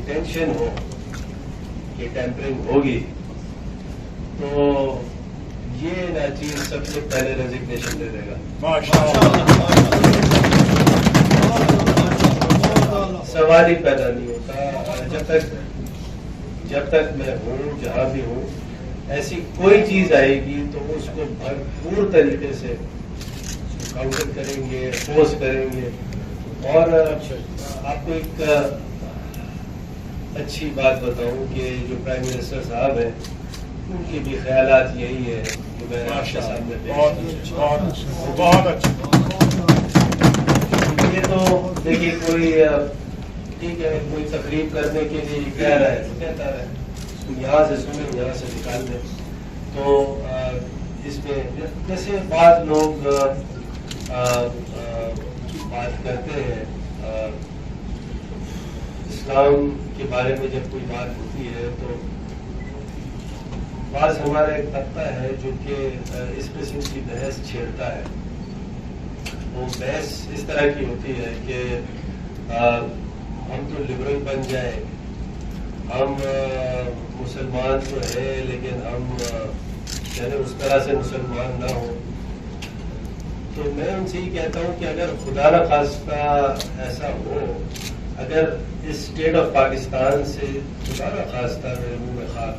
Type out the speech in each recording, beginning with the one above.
Intention ہو کہ tampering ہوگی تو یہ ناچیز سب سے پہلے ریزگنیشن دے دے گا. سوال ہی پیدا نہیں ہوتا. جب تک میں ہوں جہاں بھی ہوں ایسی کوئی چیز آئے گی تو اس کو بھرپور طریقے سے کاؤنٹر کریں گے, اپوز کریں گے. اور آپ کو ایک اچھی بات بتاؤں کہ جو پرائم منسٹر صاحب ہیں ان کے بھی خیالات یہی ہے کہ میں آپ کے سامنے بہت اچھا. یہ تو دیکھیے کوئی ٹھیک ہے کوئی تقریب کرنے کے لیے کہہ رہا ہے تو کہتا ہے یہاں سے سنیں یہاں سے نکال دیں. تو اس میں جیسے بعض لوگ بات کرتے ہیں اسلام کے بارے میں جب کوئی بات ہوتی ہے تو بعض ہمارا ایک طبقہ ہے جو کہ اس قسم کی بحث چھیڑتا ہے. وہ بحث اس طرح کی ہوتی ہے کہ ہم تو لبرل بن جائیں, ہم مسلمان تو ہے لیکن ہم یعنی اس طرح سے مسلمان نہ ہوں. تو میں ان سے یہ کہتا ہوں کہ اگر خدا نہ خواستہ ایسا ہو, اگر اس اسٹیٹ آف پاکستان سے خدا نہ خواستہ میرے منہ میں خاک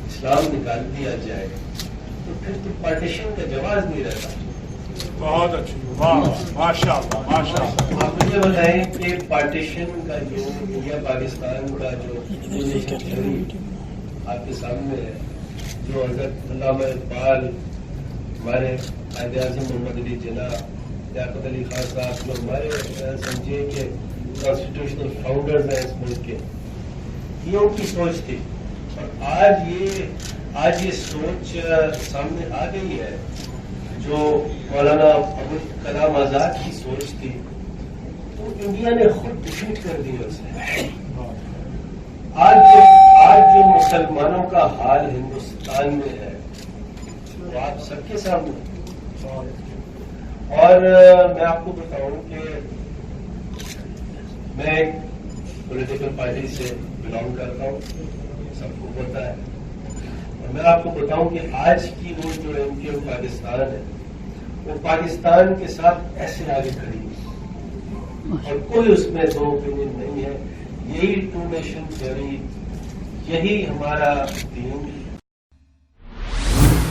اسلام نکال دیا جائے تو پھر تو پارٹیشن کا جواز نہیں رہتا. بہت اچھی. ماشاء اللہ ماشاء اللہ. آپ مجھے بتائیں کہ پارٹیشن کا جو انڈیا پاکستان کا جو آپ کے سامنے ہے, جو حضرت علامہ اقبال, ہمارے قائد اعظم محمد علی جناح, لیاقت علی خان صاحب, جو ہمارے سمجھے کہ کانسٹیٹیوشنل فاؤنڈرز ہیں اس ملک کے, یہ ان کی سوچ تھی. اور آج یہ سوچ سامنے آ گئی ہے. جو مولانا ابوالکلام آزاد کی سوچ تھی تو انڈیا نے خود ڈیفیٹ کر دی اسے. آج جو مسلمانوں کا حال ہندوستان میں ہے وہ آپ سب کے سامنے. اور میں آپ کو بتاؤں کہ میں ایک پولیٹیکل پارٹی سے بلانگ کرتا ہوں, سب کو پتا ہے. اور میں آپ کو بتاؤں کہ آج کی وہ جو ایم کیو پاکستان ہے وہ پاکستان کے ساتھ ایسے آگے کھڑی ہے اور کوئی اس میں دو اوپینین نہیں ہے. یہی ٹو نیشن تھیوری, یہی ہمارا دین,